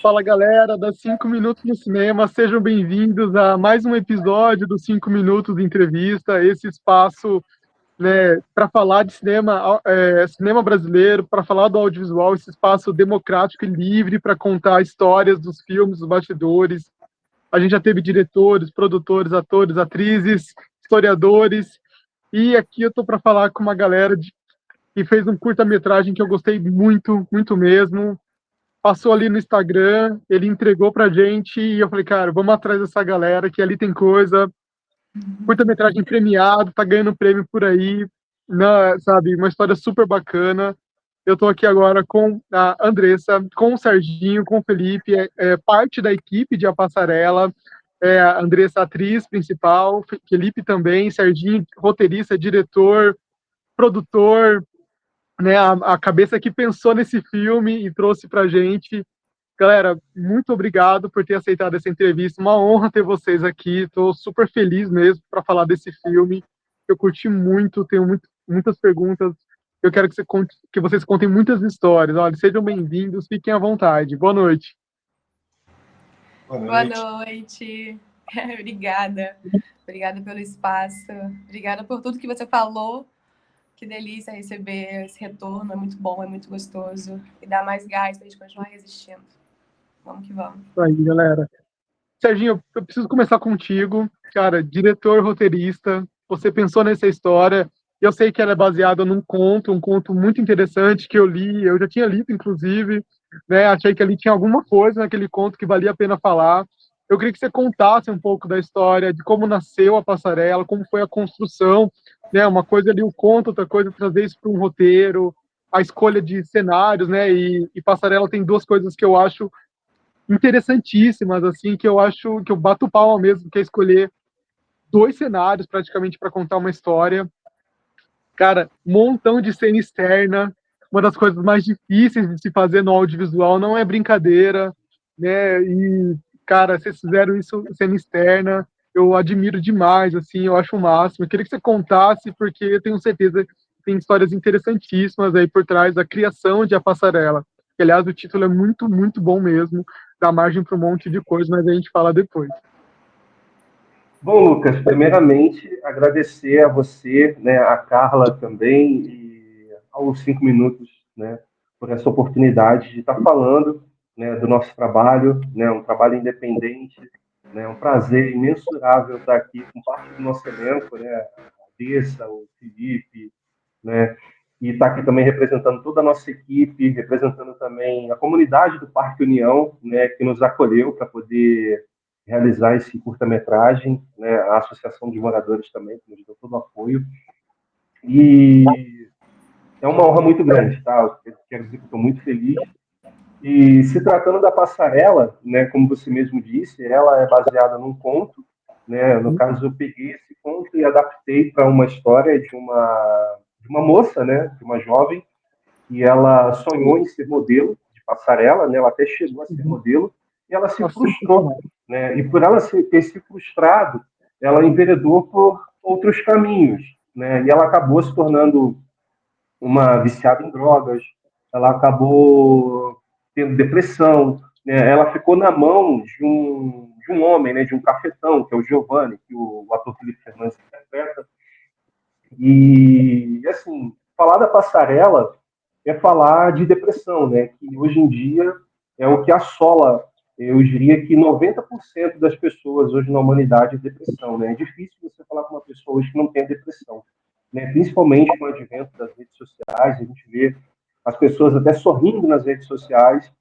Fala galera, das 5 Minutos no Cinema, sejam bem-vindos a mais um episódio dos 5 Minutos de Entrevista, esse espaço, né, para falar de cinema, cinema brasileiro, para falar do audiovisual, esse espaço democrático e livre para contar histórias dos filmes, dos bastidores. A gente já teve diretores, produtores, atores, atrizes, historiadores, e aqui eu estou para falar com uma galera que fez um curta-metragem que eu gostei muito, muito mesmo. Passou ali no Instagram, ele entregou pra gente e eu falei, cara, vamos atrás dessa galera que ali tem coisa, curta-metragem premiado, tá ganhando prêmio por aí, sabe, uma história super bacana. Eu tô aqui agora com a Andressa, com o Serginho, com o Felipe, parte da equipe de A Passarela, a Andressa, atriz principal, Felipe também, Serginho, roteirista, diretor, produtor, né, a cabeça que pensou nesse filme e trouxe pra gente. Galera, muito obrigado por ter aceitado essa entrevista. Uma honra ter vocês aqui. Estou super feliz mesmo para falar desse filme. Eu curti muito, tenho muitas perguntas. Eu quero que vocês contem muitas histórias. Olha, sejam bem-vindos, fiquem à vontade. Boa noite. Boa noite. Obrigada. Obrigada pelo espaço. Obrigada por tudo que você falou. Que delícia receber esse retorno. É muito bom, é muito gostoso. E dá mais gás para a gente continuar resistindo. Vamos que vamos. Isso aí, galera. Serginho, eu preciso começar contigo. Cara, diretor, roteirista, você pensou nessa história. Eu sei que ela é baseada num conto, um conto muito interessante que eu li, eu já tinha lido, inclusive, né? Achei que ali tinha alguma coisa naquele conto que valia a pena falar. Eu queria que você contasse um pouco da história, de como nasceu a passarela, como foi a construção, né? Uma coisa ali o conto, outra coisa trazer isso para um roteiro, a escolha de cenários, né? E passarela tem duas coisas que eu acho interessantíssimas, assim, que eu acho que eu bato palma mesmo, que é escolher dois cenários praticamente para contar uma história. Cara, um montão de cena externa, uma das coisas mais difíceis de se fazer no audiovisual, não é brincadeira, né? E, cara, vocês fizeram isso cena externa, eu admiro demais, assim, eu acho o máximo. Eu queria que você contasse, porque eu tenho certeza que tem histórias interessantíssimas aí por trás da criação de A Passarela. Que, aliás, o título é muito, muito bom mesmo, dá margem para um monte de coisa, mas a gente fala depois. Bom, Lucas, primeiramente agradecer a você, né, a Carla também e aos 5 minutos, né, por essa oportunidade de estar falando, né, do nosso trabalho, né, um trabalho independente, né, um prazer imensurável estar aqui com parte do nosso elenco, né, a Dessa, o Felipe, né, e estar aqui também representando toda a nossa equipe, representando também a comunidade do Parque União, né, que nos acolheu para poder realizar esse curta-metragem, né, a Associação de Moradores também, que nos deu todo o apoio. E é uma honra muito grande, tá? Eu quero dizer que estou muito feliz. E se tratando da passarela, né, como você mesmo disse, ela é baseada num conto, né? No caso, eu peguei esse conto e adaptei para uma história de uma moça, né, de uma jovem, que ela sonhou em ser modelo de passarela, né? Ela até chegou a ser modelo e ela se frustrou, né? E por ela ter se frustrado, ela enveredou por outros caminhos, né? E ela acabou se tornando uma viciada em drogas, ela acabou tendo depressão, né? Ela ficou na mão de um homem, né? De um cafetão, que é o Giovanni, que o ator Felipe Fernandes interpreta. E, assim, falar da passarela é falar de depressão, né? Que hoje em dia é o que assola, eu diria que 90% das pessoas hoje na humanidade é depressão, né? É difícil você falar com uma pessoa hoje que não tem depressão, né? Principalmente com o advento das redes sociais, a gente vê as pessoas até sorrindo nas redes sociais,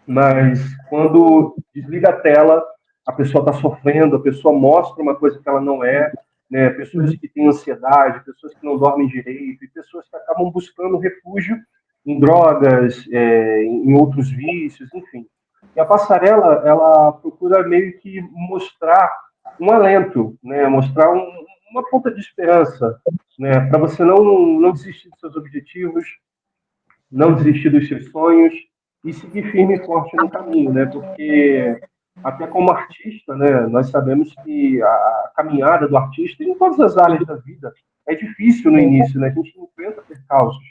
mas quando desliga a tela, a pessoa está sofrendo, a pessoa mostra uma coisa que ela não é, né? Pessoas que têm ansiedade, pessoas que não dormem direito, e pessoas que acabam buscando refúgio em drogas, em outros vícios, enfim. E a passarela, ela procura meio que mostrar um alento, né? Mostrar uma ponta de esperança, né? Para você não desistir dos seus objetivos, não desistir dos seus sonhos e seguir firme e forte no caminho, né? Porque até como artista, né, nós sabemos que a caminhada do artista em todas as áreas da vida é difícil no início, né? A gente enfrenta percalços,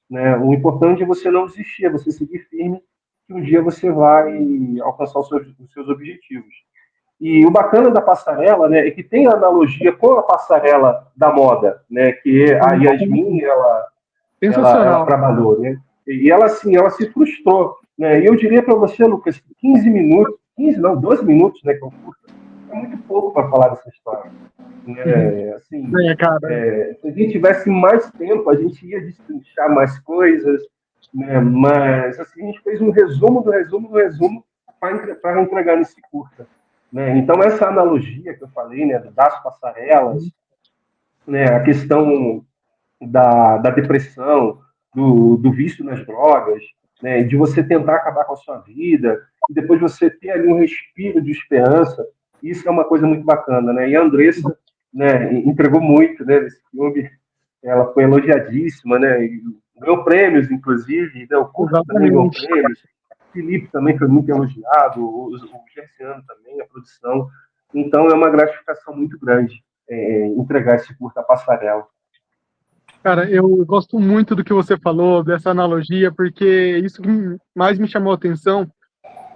né? O importante é você não desistir, é você seguir firme que um dia você vai alcançar os seus objetivos. E o bacana da passarela, né, é que tem analogia com a passarela da moda, né, que a Yasmin, ela Sensacional. trabalhou, né, e ela, assim, ela se frustrou, né, e eu diria para você, Lucas, 15 minutos, 15 não, 12 minutos, né, que eu curto, é muito pouco para falar dessa história. Assim, Cara. se a gente tivesse mais tempo, a gente ia destrinchar mais coisas, né? Mas assim, a gente fez um resumo do resumo do resumo para entregar nesse curta. Né? Então, essa analogia que eu falei, né, das passarelas, né, a questão da depressão, do vício nas drogas, né, de você tentar acabar com a sua vida, e depois você ter ali um respiro de esperança, isso é uma coisa muito bacana. Né? E a Andressa, né, entregou muito, né, nesse filme, ela foi elogiadíssima, né, e ganhou prêmios, inclusive, né, o curso também ganhou Exatamente. prêmios, o Felipe também foi muito elogiado, o Gerciano também, a produção. Então, é uma gratificação muito grande entregar esse curso à passarela. Cara, eu gosto muito do que você falou, dessa analogia, porque isso que mais me chamou a atenção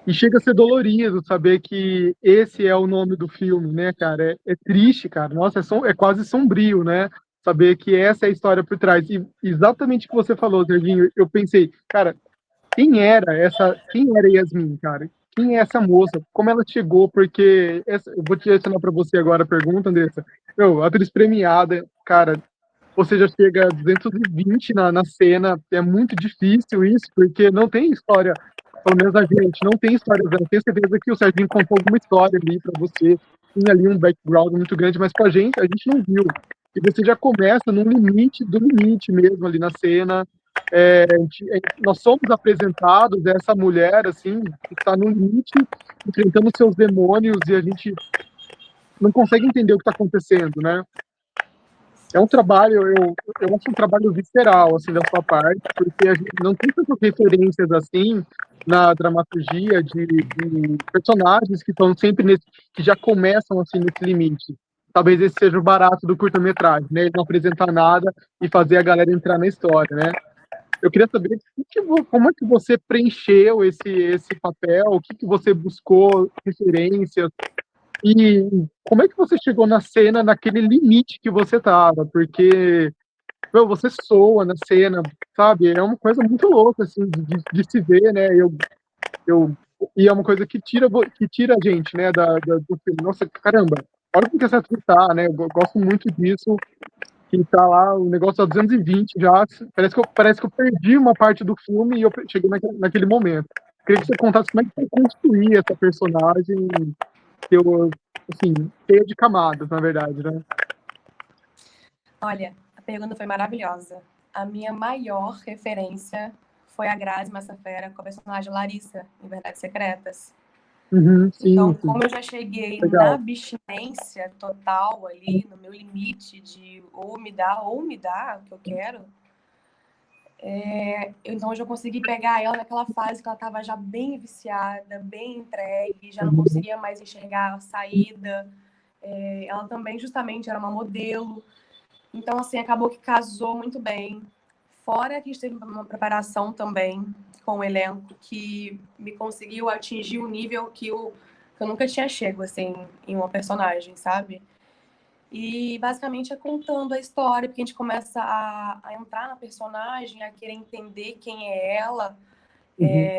e chega a ser dolorido saber que esse é o nome do filme, né, cara? É triste, cara. Nossa, é quase sombrio, né? Saber que essa é a história por trás. E exatamente o que você falou, Serginho, eu pensei, cara, quem era Yasmin, cara? Quem é essa moça? Como ela chegou? Porque eu vou direcionar para você agora a pergunta, Andressa. Meu, atriz premiada, cara, você já chega a 220 na cena, é muito difícil isso, porque não tem história, pelo menos a gente, não tem história, eu tenho certeza que o Serginho contou alguma história ali para você, tinha ali um background muito grande, mas pra gente, a gente não viu. E você já começa no limite do limite mesmo ali na cena, nós somos apresentados a essa mulher, assim, que está no limite, enfrentando seus demônios, e a gente não consegue entender o que está acontecendo, né? É um trabalho, eu acho um trabalho visceral, assim, da sua parte, porque a gente não tem tantas referências, assim, na dramaturgia de personagens que estão sempre que já começam, assim, nesse limite. Talvez esse seja o barato do curta-metragem, né? Ele não apresentar nada e fazer a galera entrar na história, né? Eu queria saber como é que você preencheu esse papel, o que você buscou, referências, e como é que você chegou na cena, naquele limite que você tava? Porque, meu, você soa na cena, sabe? É uma coisa muito louca, assim, de se ver, né? Eu, e é uma coisa que tira a gente, né, do filme. Nossa, caramba, olha como que essa atriz tá, né? Eu gosto muito disso, que tá lá, o negócio a 220 já, parece que eu perdi uma parte do filme e eu cheguei naquele momento. Queria que você contasse como é que foi construir essa personagem, que eu, assim, cheia de camadas, na verdade, né? Olha, a pergunta foi maravilhosa. A minha maior referência foi a Grazi Massafera com a personagem Larissa, em Verdades Secretas. Uhum, sim, Então, sim. como eu já cheguei na Legal. abstinência total ali, no meu limite de ou me dá o que eu quero, então eu já consegui pegar ela naquela fase que ela estava já bem viciada, bem entregue, já não Uhum, conseguia mais enxergar a saída. Ela também, justamente, era uma modelo. Então, assim, acabou que casou muito bem. Fora que a gente teve uma preparação também com o elenco que me conseguiu atingir um nível que eu nunca tinha chego, assim, em uma personagem, sabe? E basicamente é contando a história, porque a gente começa a entrar na personagem, a querer entender quem é ela, uhum,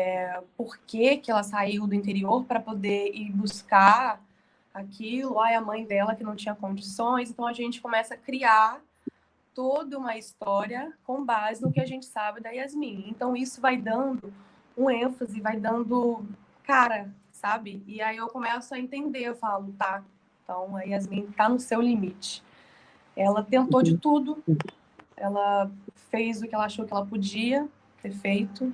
por que ela saiu do interior para poder ir buscar aquilo. Ai, a mãe dela que não tinha condições. Então a gente começa a criar toda uma história com base no que a gente sabe da Yasmin. Então isso vai dando um ênfase, vai dando cara, sabe? E aí eu começo a entender, eu falo, tá, então a Yasmin tá no seu limite. Ela tentou de uhum, tudo, ela fez o que ela achou que ela podia ter feito.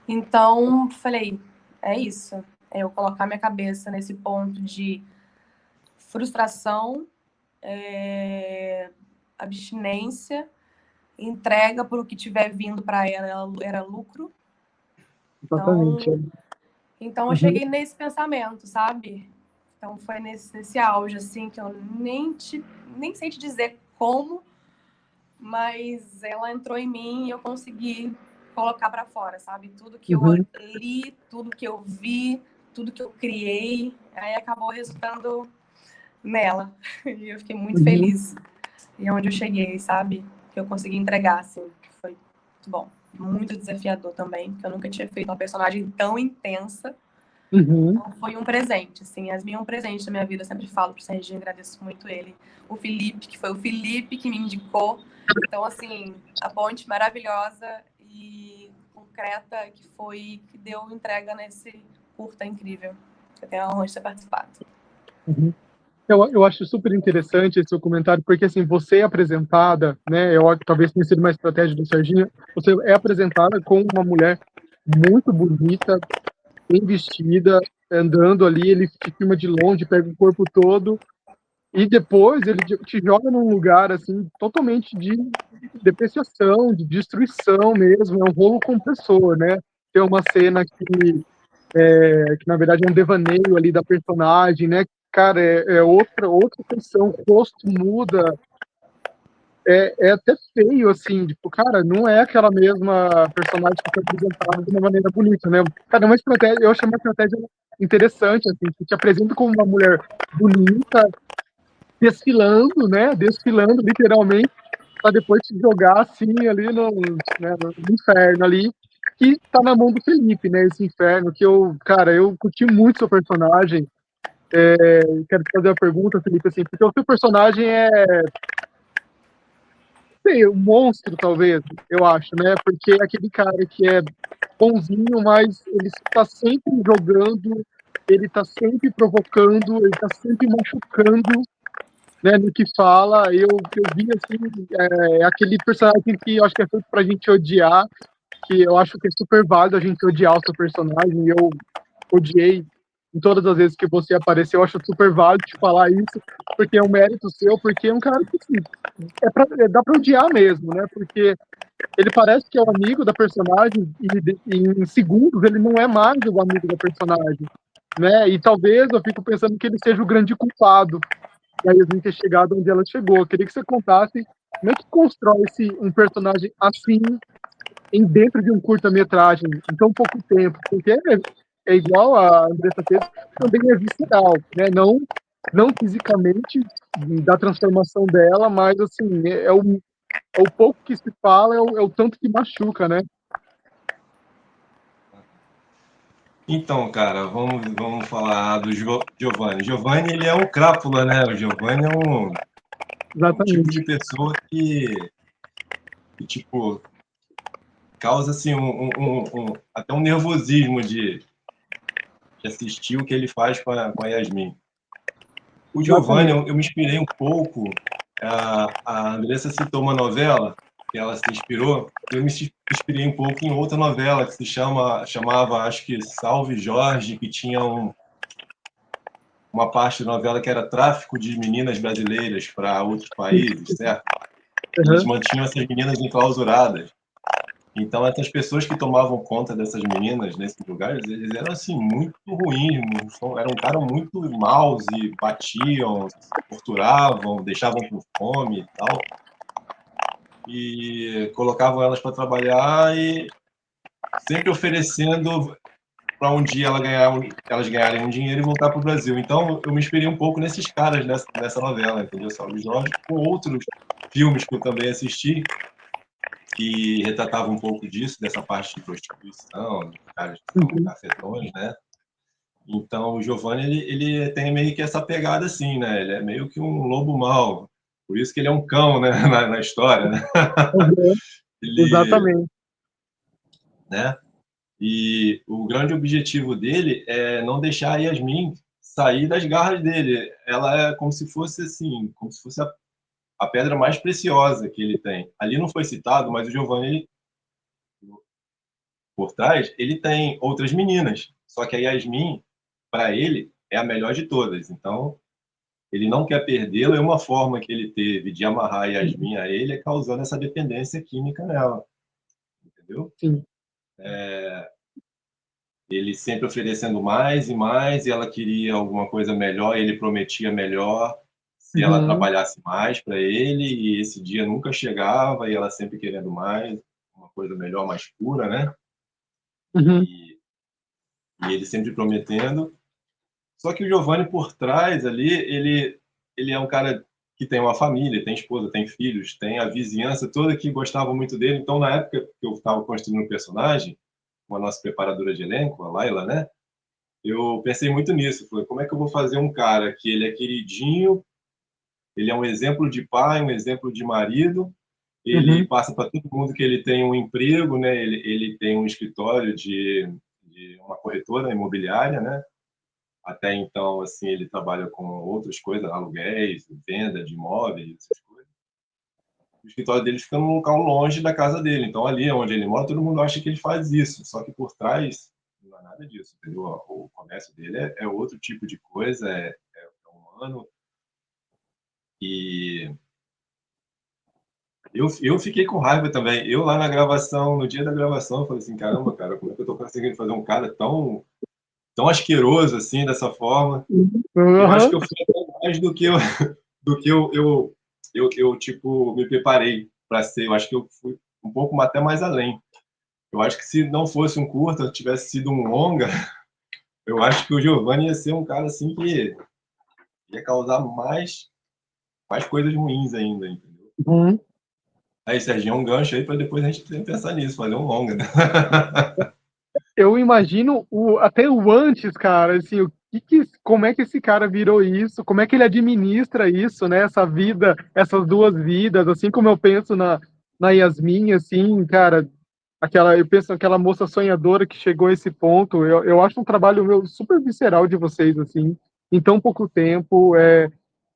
Então, falei, é isso. É eu colocar minha cabeça nesse ponto de frustração, abstinência, entrega por o que tiver vindo para ela era lucro. exatamente. Então eu Uhum, cheguei nesse pensamento, sabe? Então foi nesse auge, assim, que eu nem sei te dizer como, mas ela entrou em mim e eu consegui colocar para fora, sabe? Tudo que eu Uhum. li, tudo que eu vi, tudo que eu criei, aí acabou resultando nela. E eu fiquei muito Uhum. feliz. E onde eu cheguei, sabe? Que eu consegui entregar, assim. Foi muito bom. Muito desafiador também, porque eu nunca tinha feito uma personagem tão intensa. Uhum. Então, foi um presente, assim. Yasmin é um presente na minha vida. Eu sempre falo pro Serginho, agradeço muito ele. O Felipe, que foi o Felipe que me indicou. Então, assim, a ponte maravilhosa e concreta que deu entrega nesse curta incrível. Eu tenho a honra de ter participado. Uhum. Eu acho super interessante esse seu comentário, porque assim, você é apresentada, né? Eu acho que talvez tenha sido uma estratégia do Serginho. Você é apresentada como uma mulher muito bonita, bem vestida, andando ali, ele te filma de longe, pega o corpo todo, e depois ele te joga num lugar assim totalmente de depreciação, de destruição mesmo, é um rolo compressor, né? Tem uma cena que na verdade é um devaneio ali da personagem, né? Cara, é outra questão, o rosto muda, é até feio, assim, tipo, cara, não é aquela mesma personagem que foi apresentada de uma maneira bonita, né? Cara, é uma estratégia, eu achei uma estratégia interessante, assim, que te apresenta como uma mulher bonita, desfilando, né? Desfilando, literalmente, para depois te jogar, assim, ali no inferno ali, que tá na mão do Felipe, né? Esse inferno, que cara, eu curti muito seu personagem. Quero te fazer uma pergunta, Felipe, assim, porque o seu personagem sei, um monstro, talvez, eu acho, né? Porque é aquele cara que é bonzinho, mas ele está sempre jogando, ele está sempre provocando, ele está sempre machucando, né, no que fala. Eu vi, assim, aquele personagem que eu acho que é feito pra gente odiar, que eu acho que é super válido a gente odiar o seu personagem, e eu odiei em todas as vezes que você apareceu, eu acho super válido te falar isso, porque é um mérito seu, porque é um cara que, assim, dá pra odiar mesmo, né? Porque ele parece que é o amigo da personagem e em segundos ele não é mais o amigo da personagem, né? E talvez eu fico pensando que ele seja o grande culpado da Yasmin ter chegado onde ela chegou. Eu queria que você contasse como é que constrói um personagem assim em dentro de um curta-metragem em tão pouco tempo, porque é igual a Andressa fez, também é visceral, né? Não fisicamente da transformação dela, mas assim, é o pouco que se fala, é o tanto que machuca, né? Então, cara, vamos falar do Giovanni. Giovanni, ele é um crápula, né? O Giovanni é um tipo Exatamente. de pessoa que tipo, causa assim, até um nervosismo de assistir o que ele faz com a Yasmin. O Giovanni, Exatamente. eu me inspirei um pouco. A Andressa citou uma novela que ela se inspirou. Eu me inspirei um pouco em outra novela que chamava, acho que Salve Jorge, que tinha uma parte da novela que era tráfico de meninas brasileiras para outros países, certo? Eles Uhum. mantinham essas meninas enclausuradas. Então, essas pessoas que tomavam conta dessas meninas nesses lugares, eles eram assim muito ruins, eram caras muito maus e batiam, torturavam, deixavam com fome e tal. E colocavam elas para trabalhar e sempre oferecendo para um dia elas ganharem um dinheiro e voltar para o Brasil. Então, eu me inspirei um pouco nesses caras nessa novela, entendeu? Salve Jorge, com outros filmes que eu também assisti, que retratavam um pouco disso, dessa parte de prostituição, de caras que são Uhum. cafetões, né? Então, o Giovanni, ele tem meio que essa pegada assim, né? Ele é meio que um lobo mau. Por isso que ele é um cão, né? Na história, né? Uhum. Ele, Exatamente. né? E o grande objetivo dele é não deixar a Yasmin sair das garras dele. Ela é como se fosse assim, como se fosse a pedra mais preciosa que ele tem. Ali não foi citado, mas o Giovanni, por trás, ele tem outras meninas. Só que a Yasmin, para ele, é a melhor de todas. Então, ele não quer perdê-la e uma forma que ele teve de amarrar a Yasmin a ele é causando essa dependência química nela. Entendeu? Sim. Ele sempre oferecendo mais e mais, e ela queria alguma coisa melhor, ele prometia melhor se ela Uhum. trabalhasse mais para ele, e esse dia nunca chegava, e ela sempre querendo mais, uma coisa melhor, mais pura, né? Uhum. E ele sempre prometendo. Só que o Giovanni, por trás ali, ele é um cara que tem uma família, tem esposa, tem filhos, tem a vizinhança toda que gostava muito dele. Então, na época que eu estava construindo o personagem, com a nossa preparadora de elenco, a Laila, né? Eu pensei muito nisso. Falei, como é que eu vou fazer um cara que ele é queridinho, ele é um exemplo de pai, um exemplo de marido, ele Uhum. passa para todo mundo que ele tem um emprego, né? Ele tem um escritório de uma corretora imobiliária, né? Até então, assim, ele trabalha com outras coisas, aluguéis, venda de imóveis, essas coisas. O escritório dele fica num local longe da casa dele. Então, ali onde ele mora, todo mundo acha que ele faz isso. Só que por trás, não é nada disso, entendeu? O comércio dele é outro tipo de coisa, é humano. E eu fiquei com raiva também. Eu lá na gravação, no dia da gravação, eu falei assim, caramba, cara, como é que eu tô conseguindo fazer um cara tão asqueroso assim, dessa forma? Eu acho que Uhum. eu fui até mais do que eu tipo, me preparei para ser. Eu acho que eu fui um pouco até mais além. Eu acho que se não fosse um curta, tivesse sido um longa, eu acho que o Giovanni ia ser um cara assim que ia causar mais coisas ruins ainda, entendeu? Uhum. Aí, Serginho, é um gancho aí para depois a gente pensar nisso, fazer um longa, né? Eu imagino até o antes, cara, assim, como é que esse cara virou isso, como é que ele administra isso, né, essa vida, essas duas vidas, assim como eu penso na Yasmin, assim, cara, eu penso naquela moça sonhadora que chegou a esse ponto, eu acho um trabalho meu super visceral de vocês, assim, em tão pouco tempo,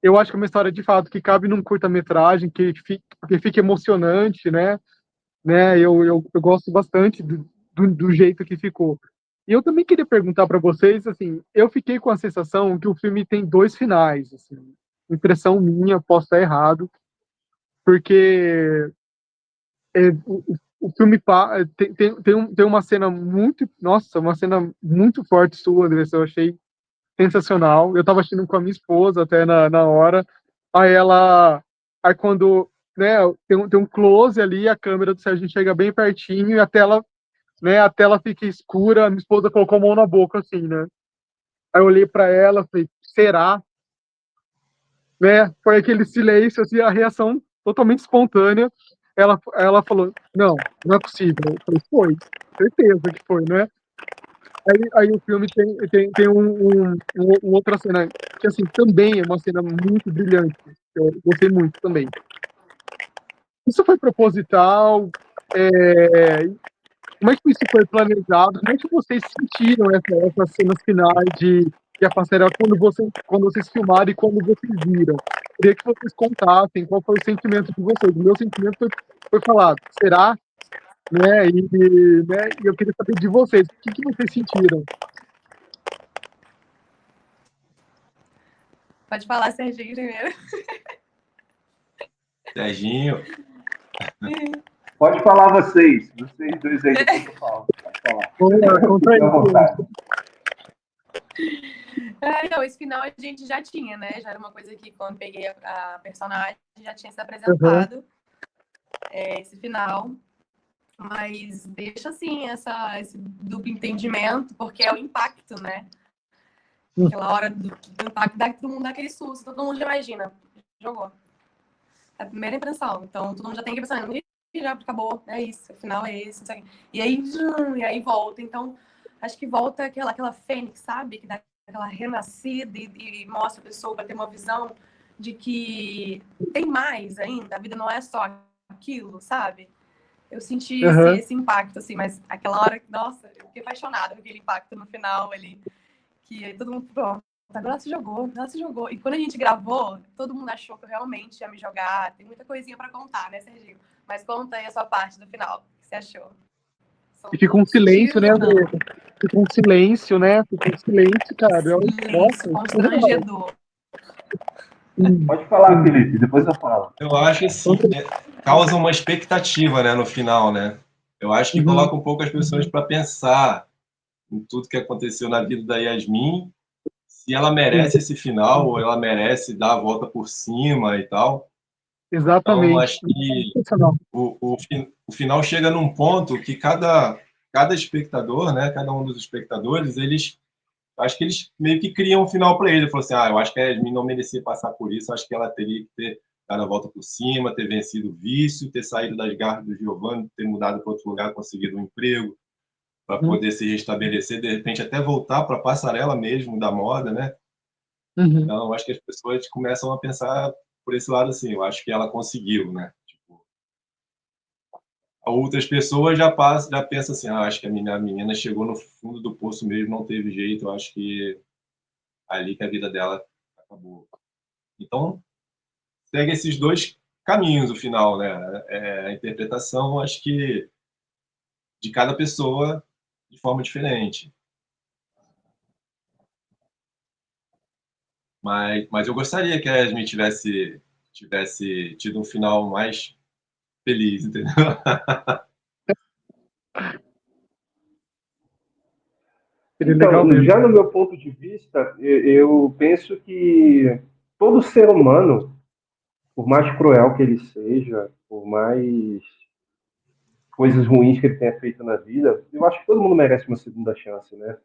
eu acho que é uma história de fato que cabe num curta-metragem, que fique emocionante, né? Eu gosto bastante do jeito que ficou. E eu também queria perguntar para vocês, assim, eu fiquei com a sensação que o filme tem dois finais, assim, impressão minha, posso estar errado, porque o filme tem uma cena muito, nossa, uma cena muito forte sua, Andressa, eu achei sensacional. Eu estava assistindo com a minha esposa até na hora, aí quando, né, tem um close ali, a câmera do Serginho chega bem pertinho e a tela fica escura, a minha esposa colocou a mão na boca, assim, né? Aí eu olhei para ela, falei, será? Né? Foi aquele silêncio, assim, a reação totalmente espontânea. Ela falou, não é possível. Eu falei, foi, certeza que foi, né? Aí o filme tem outra cena, que assim, também é uma cena muito brilhante, que eu gostei muito também. Isso foi proposital? Como é que isso foi planejado? Como é que vocês sentiram essas cenas finais de A Passarela quando vocês filmaram e quando vocês viram? Queria que vocês contassem qual foi o sentimento de vocês. O meu sentimento foi falado, será? E eu queria saber de vocês, o que vocês sentiram? Pode falar, Serginho, primeiro. Serginho, Pode falar vocês dois aí, depois eu falo. Pode falar. Vamos lá, conta Fiquem à aí. vontade. Não, esse final a gente já tinha, né? Já era uma coisa que quando peguei a personagem já tinha se Uhum. apresentado, esse final. Mas deixa assim esse duplo entendimento, porque é o impacto, né? Aquela hora do impacto todo mundo dá aquele susto, todo mundo já imagina. Jogou. É a primeira impressão. Então todo mundo já tem que pensar, já acabou, é isso, o final é esse, e aí volta. Então, acho que volta aquela fênix, sabe? Que dá aquela renascida e mostra a pessoa para ter uma visão de que tem mais ainda, a vida não é só aquilo, sabe? Eu senti Uhum. esse impacto, assim, mas aquela hora, nossa, eu fiquei apaixonada com aquele impacto no final ali, que aí todo mundo, pronto, agora ela se jogou. E quando a gente gravou, todo mundo achou que eu realmente ia me jogar. Tem muita coisinha para contar, né, Serginho? Mas conta aí a sua parte do final. O que você achou? E fica um silêncio, né, André? Fica um silêncio, né? Fica um silêncio, cara. Silêncio Nossa, surreal. constrangedor. Pode falar, Felipe, depois eu falo. eu acho assim, causa uma expectativa, né, no final, né? Eu acho que Uhum. coloca um pouco as pessoas para pensar em tudo que aconteceu na vida da Yasmin, se ela merece esse final ou ela merece dar a volta por cima e tal. Exatamente. Então, acho que o final chega num ponto que cada espectador, né, cada um dos espectadores, acho que eles meio que criam um final para ele. Falou assim, eu acho que a Yasmin não merecia passar por isso, acho que ela teria que ter dado a volta por cima, ter vencido o vício, ter saído das garras do Giovanni, ter mudado para outro lugar, conseguido um emprego para poder se restabelecer, de repente até voltar para a passarela mesmo da moda, né? Então, acho que as pessoas começam a pensar por esse lado assim, eu acho que ela conseguiu, né? Tipo, outras pessoas já pensam assim, acho que a menina chegou no fundo do poço mesmo, não teve jeito, eu acho que ali que a vida dela acabou. Então, segue esses dois caminhos o final, né? A interpretação, acho que de cada pessoa de forma diferente. Mas eu gostaria que a Yasmin tivesse tido um final mais feliz, entendeu? Então, já no meu ponto de vista, eu penso que todo ser humano, por mais cruel que ele seja, por mais coisas ruins que ele tenha feito na vida, eu acho que todo mundo merece uma segunda chance, né?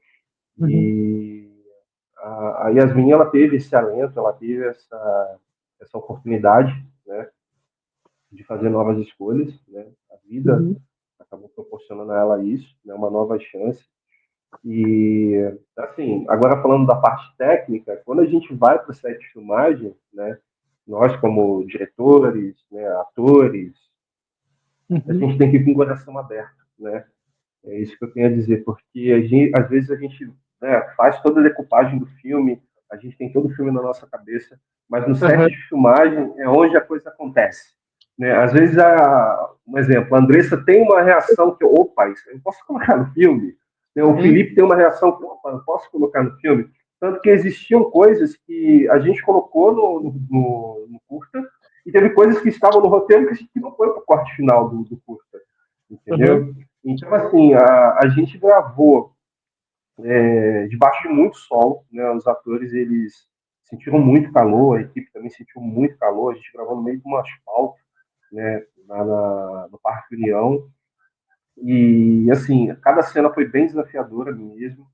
E a Yasmin, ela teve esse alento, ela teve essa oportunidade, né, de fazer novas escolhas, né? A vida acabou proporcionando a ela isso, né, uma nova chance. E, assim, agora falando da parte técnica, quando a gente vai para o set de filmagem, né, nós como diretores, né, atores, a gente tem que ir com o coração aberto, né? É isso que eu tenho a dizer, porque às vezes a gente, né, faz toda a decupagem do filme, a gente tem todo o filme na nossa cabeça, mas no set de filmagem é onde a coisa acontece. Né? Às vezes, um exemplo, a Andressa tem uma reação que, opa, isso eu posso colocar no filme? Né? O Felipe tem uma reação que, opa, eu posso colocar no filme? Tanto que existiam coisas que a gente colocou no curta, e teve coisas que estavam no roteiro que a gente não foi para o corte final do curta. Entendeu? Então, assim, a gente gravou debaixo de muito sol, né? Os atores, eles sentiram muito calor, a equipe também sentiu muito calor, a gente gravou no meio de um asfalto, né? Lá no Parque União, e, assim, cada cena foi bem desafiadora mesmo,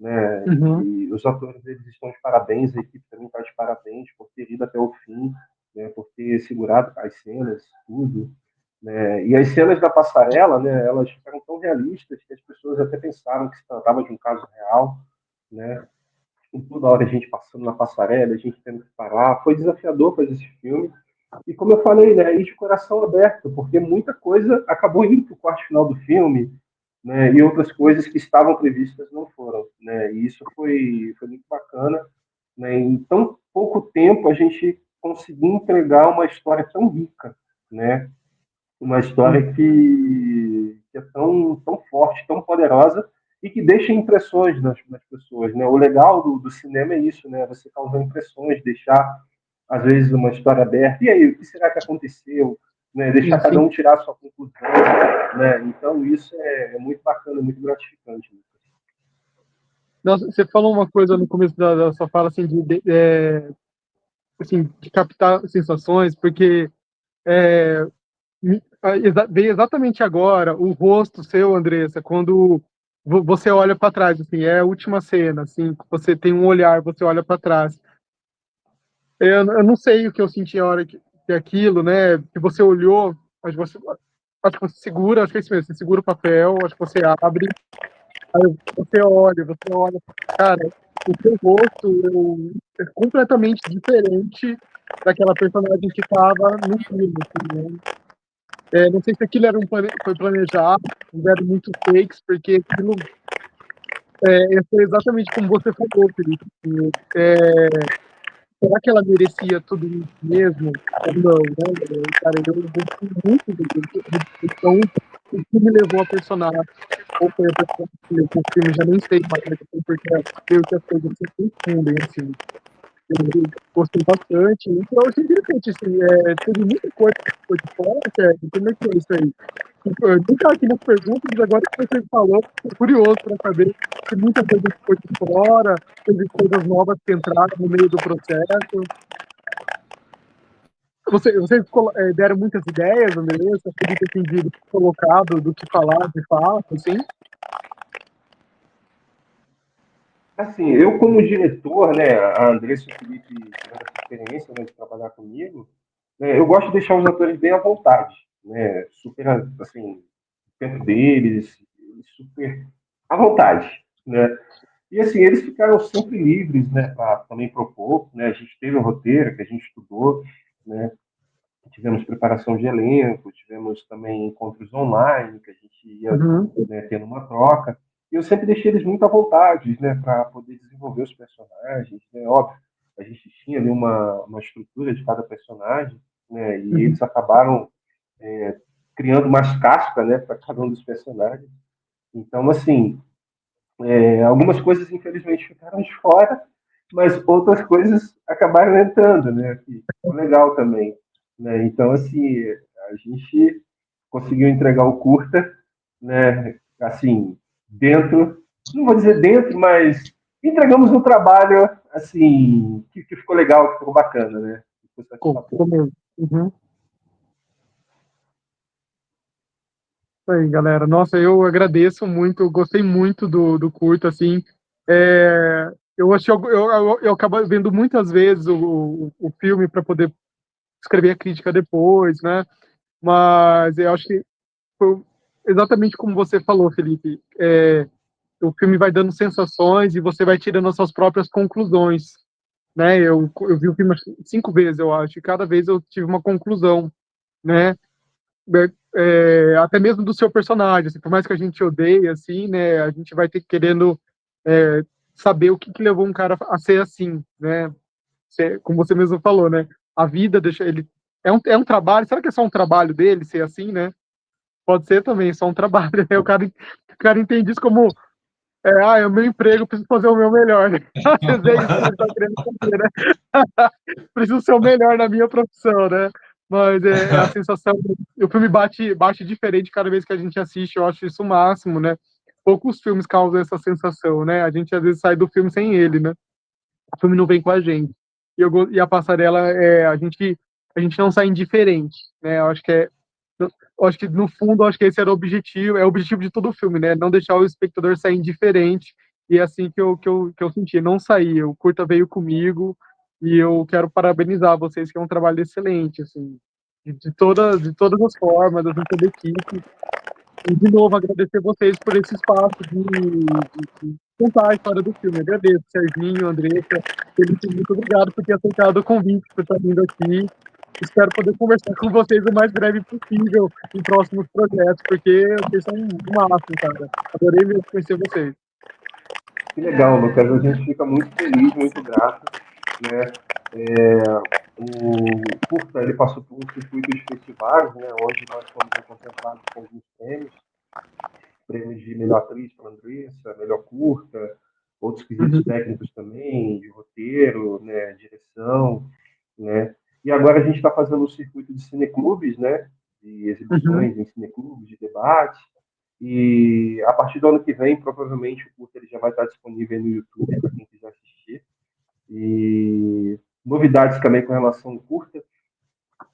né? E os atores, eles estão de parabéns, a equipe também está de parabéns por ter ido até o fim, né? Por ter segurado as cenas, tudo. Né? E as cenas da passarela, né, elas ficaram tão realistas que as pessoas até pensaram que se tratava de um caso real, né? E toda hora a gente passando na passarela, a gente tendo que parar. Foi desafiador fazer esse filme. E como eu falei, né, ir de coração aberto, porque muita coisa acabou indo para o corte final do filme, né, e outras coisas que estavam previstas não foram. Né, e isso foi muito bacana. Né, em tão pouco tempo a gente conseguiu entregar uma história tão rica, né, uma história que é tão forte, tão poderosa e que deixa impressões nas pessoas, né? O legal do cinema é isso, né? Você causar impressões, deixar às vezes uma história aberta. E aí, o que será que aconteceu? Né? Deixar cada um tirar a sua conclusão, né? Então isso é muito bacana, muito gratificante. Nossa, você falou uma coisa no começo da sua fala, assim, assim, de captar sensações, porque veio exatamente agora o rosto seu, Andressa, quando você olha para trás, assim, é a última cena, assim, você tem um olhar, você olha para trás. Eu não sei o que eu senti a hora que aquilo, né, que você olhou, acho que você segura, acho que é isso mesmo, você segura o papel, acho que você abre, aí você olha, cara, o seu rosto é completamente diferente daquela personagem que estava no filme, assim, né? Não sei se aquilo foi planejado, eram muito fakes, porque aquilo foi exatamente como você falou, Felipe. Será que ela merecia tudo isso mesmo? Ou não, né? Cara, eu gostei muito do então, o que me levou a personagem, ou foi a personagem que levou o filme, já nem sei mais, porque meio que as coisas se confundem, assim. Eu gostei bastante. Então, eu achei interessante, assim, teve muita coisa que ficou de fora, como é que é isso aí? Eu nunca aqui nas perguntas, mas agora que você falou, tô curioso para saber se muita coisa ficou de fora, teve coisas novas que entraram no meio do processo. Vocês deram muitas ideias, Andressa, Felipe, assim, de colocado, do que falar, de fato, assim? Assim, eu como diretor, né, a Andressa e o Felipe tiveram essa experiência, né, de trabalhar comigo, né, eu gosto de deixar os atores bem à vontade, né, super, assim, o tempo deles, super à vontade, né. E assim, eles ficaram sempre livres, né, para também propor, né, a gente teve um roteiro que a gente estudou, né, tivemos preparação de elenco, tivemos também encontros online, que a gente ia, Uhum. né, tendo uma troca. E eu sempre deixei eles muito à vontade, né, para poder desenvolver os personagens. Né? Óbvio, a gente tinha ali uma estrutura de cada personagem, né, e Uhum. eles acabaram criando mais casca, né, para cada um dos personagens. Então, assim, algumas coisas infelizmente ficaram de fora, mas outras coisas acabaram entrando, né? Que ficou legal também, né? Então assim a gente conseguiu entregar o curta, né? Assim dentro, não vou dizer dentro, mas entregamos um trabalho assim que ficou legal, que ficou bacana, né? Ficou Ficou satisfatório. mesmo. Uhum. Isso aí, galera. Nossa, eu agradeço muito, gostei muito do curto, assim. Eu achei, eu acabo vendo muitas vezes o filme para poder escrever a crítica depois, né? Mas eu acho que foi exatamente como você falou, Felipe. O filme vai dando sensações e você vai tirando as suas próprias conclusões, né? Eu vi o filme 5 vezes, eu acho, e cada vez eu tive uma conclusão, né? Até mesmo do seu personagem, assim, por mais que a gente odeie, assim, né? A gente vai ter querendo é, saber o que levou um cara a ser assim, né? Como você mesmo falou, né? A vida deixa ele é um trabalho. Será que é só um trabalho dele ser assim, né? Pode ser também só um trabalho. Né? O cara entende isso como é o meu emprego, preciso fazer o meu melhor. Né? Às vezes é isso que ele está querendo fazer, né? Preciso ser o melhor na minha profissão, né? Mas é a sensação. O filme bate diferente cada vez que a gente assiste, eu acho isso o máximo, né? Poucos filmes causam essa sensação, né? A gente às vezes sai do filme sem ele, né? O filme não vem com a gente. E a passarela, a gente não sai indiferente, né? Eu acho que no fundo, eu acho que esse era o objetivo de todo o filme, né? Não deixar o espectador sair indiferente. E é assim que eu senti, não sair. O curta veio comigo e eu quero parabenizar vocês, que é um trabalho excelente, assim, de todas as formas, assim, toda a equipe. E, de novo, agradecer vocês por esse espaço de contar a história do filme. Agradeço, Serginho, Andressa, Felipe, muito obrigado por ter aceitado o convite, por estar vindo aqui. Espero poder conversar com vocês o mais breve possível em próximos projetos, porque vocês são o máximo, cara. Adorei mesmo conhecer vocês. Que legal, Lucas. A gente fica muito feliz, muito grato, né? O curta ele passou por um circuito de festivais, né? Onde nós fomos contemplados com alguns prêmios, prêmios de melhor atriz para Andressa, melhor curta, outros quesitos Uhum, técnicos também, de roteiro, né? Direção, né? E agora a gente está fazendo um circuito de cineclubes, né? De uhum, exibições em cineclubes, de debate. E a partir do ano que vem, provavelmente o curta ele já vai estar disponível no YouTube para quem quiser assistir. E novidades também com relação ao curta.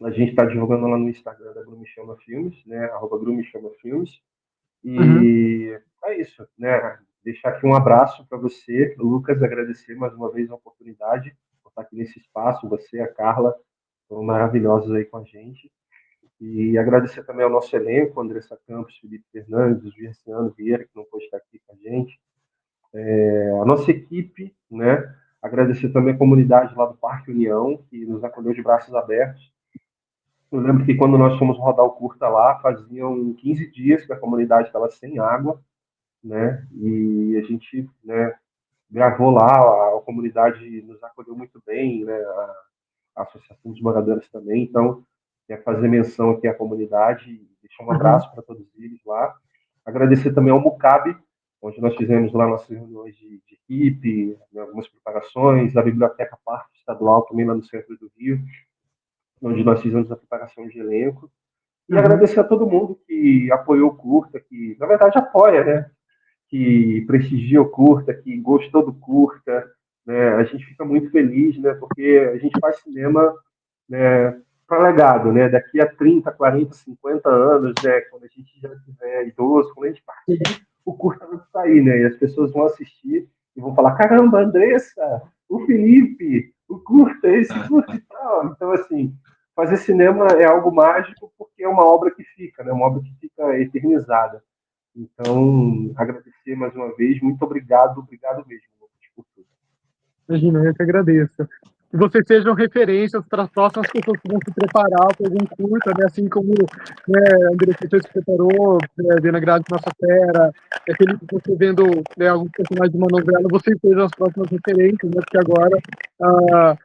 A gente está divulgando lá no Instagram da Grumi Chama Filmes, né? @Grumi Chama Filmes. uhum. E é isso, né? Deixar aqui um abraço para você, Lucas, agradecer mais uma vez a oportunidade por estar aqui nesse espaço, você, a Carla, foram maravilhosos aí com a gente. E agradecer também ao nosso elenco, Andressa Campos, Felipe Fernandes, Gerciano Vieira, que não pôde estar aqui com a gente, a nossa equipe, né? Agradecer também a comunidade lá do Parque União, que nos acolheu de braços abertos. Eu lembro que quando nós fomos rodar o curta lá, faziam 15 dias que a comunidade estava sem água, né? E a gente, né, gravou lá, a comunidade nos acolheu muito bem, né? A Associação dos Moradores também. Então, quero fazer menção aqui à comunidade e deixar um Uhum. abraço para todos eles lá. Agradecer também ao Mucabe, onde nós fizemos lá nossas reuniões de equipe, né, algumas preparações, a Biblioteca Parque Estadual, também lá no centro do Rio, onde nós fizemos a preparação de elenco. E Uhum. agradecer a todo mundo que apoiou o curta, que na verdade apoia, né? Que prestigia o curta, que gostou do curta. Né? A gente fica muito feliz, né? Porque a gente faz cinema, né, para legado, né? Daqui a 30, 40, 50 anos, né? Quando a gente já tiver idoso, quando a gente partir, o curta vai sair, né? E as pessoas vão assistir e vão falar: caramba, Andressa, o Felipe, o curta, esse curta e tal. Então, assim, fazer cinema é algo mágico porque é uma obra que fica, né? Uma obra que fica eternizada. Então, agradecer mais uma vez, muito obrigado, obrigado mesmo, Lucas, por tudo. Imagina, eu que agradeço. Que vocês sejam referências para as próximas pessoas que vão se preparar para algum curta, né? Assim como, né, André, você se preparou, né, vendo a Grade Nossa Fera, Felipe, você vendo, né, alguns personagens de uma novela, vocês sejam as próximas referências, né? Porque agora ah,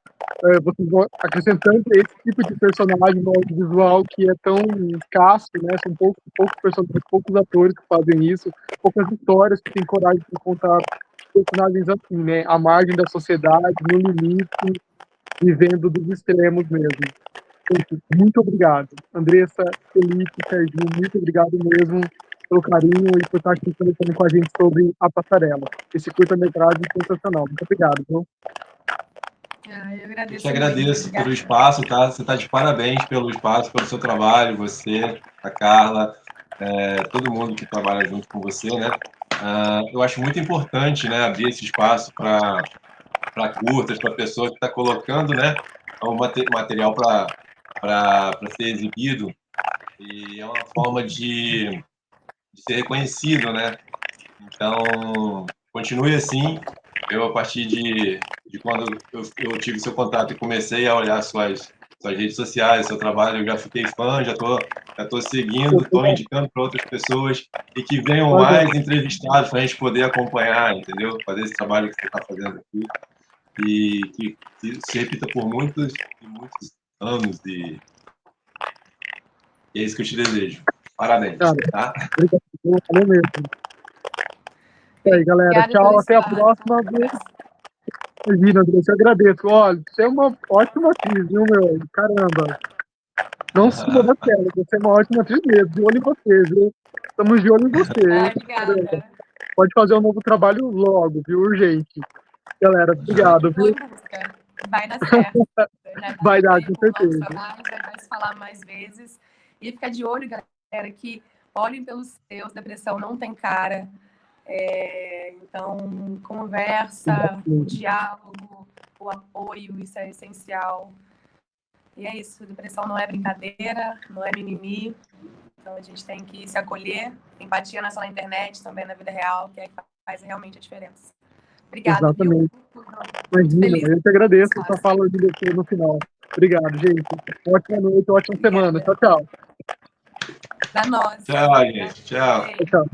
vocês vão acrescentando esse tipo de personagem no audiovisual que é tão escasso, né? São poucos personagens, poucos atores que fazem isso, poucas histórias que têm coragem de contar personagens assim, né? À margem da sociedade, no limite, vivendo dos extremos mesmo. Muito obrigado. Andressa, Felipe, Serginho, muito obrigado mesmo pelo carinho e por estar aqui conversando com a gente sobre A Passarela. Esse curta-metragem sensacional. Muito obrigado, viu? Eu agradeço. Eu te agradeço pelo espaço, tá? Você está de parabéns pelo espaço, pelo seu trabalho, você, a Carla, todo mundo que trabalha junto com você, né? Eu acho muito importante, né, abrir esse espaço para curtas, para pessoa que está colocando, né, o material para ser exibido, e é uma forma de ser reconhecido, né? Então, continue assim. Eu, a partir de quando eu tive seu contato e comecei a olhar suas redes sociais, seu trabalho, eu já fiquei fã, já tô seguindo, estou indicando para outras pessoas e que venham mais entrevistados para a gente poder acompanhar, entendeu? Fazer esse trabalho que você está fazendo aqui e que se repita por muitos e muitos anos e é isso que eu te desejo. Parabéns, tá? Obrigado, valeu mesmo. E aí, galera, tchau, até a próxima. Imagina, Andressa, eu agradeço. Olha, você é uma ótima atriz, viu, meu? Caramba. Não suma da tela, você é uma ótima atriz mesmo. De olho em você, viu? Estamos de olho em você. Obrigada. Pode fazer um novo trabalho logo, viu? Urgente. Galera, obrigado, viu? Vai dar certo. Vai dar, com certeza. Vai se falar mais vezes. E fica de olho, galera, que olhem pelos seus. Depressão não tem cara. Então, conversa, o diálogo, o apoio, isso é essencial. E é isso, depressão não é brincadeira, não é mimimi. Então, a gente tem que se acolher. Empatia não é só na internet, também na vida real, que é que faz realmente a diferença. Obrigada, exatamente. Viu? Imagina, eu te agradeço essa fala de você no final. Obrigado, gente. Ótima noite, ótima semana. Tchau, tchau. Da nós. Tchau, gente. Tchau. Tchau.